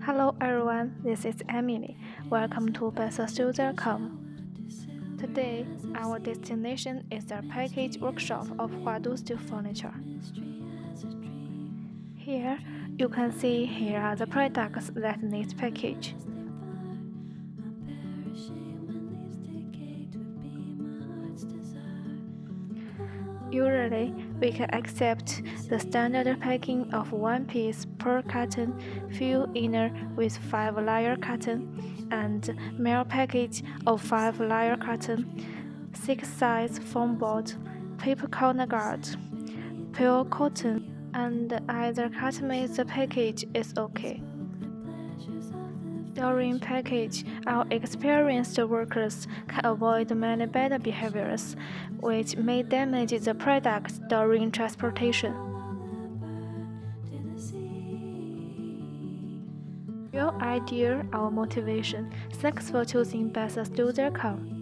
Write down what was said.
Hello everyone, this is Emily. Welcome to beststore.com. Today, our destination is the package workshop of Huadu Steel Furniture. Here, you can see here are the products that need package. Usually, we can accept the standard packing of one piece per carton, full inner with 5-layer carton, and mail package of 5-layer carton, 6-size foam board, paper corner guard, pure cotton, and either customized package is okay. During package, our experienced workers can avoid many bad behaviors, which may damage the product during transportation. Your idea or motivation. Thanks for choosing beststore.com.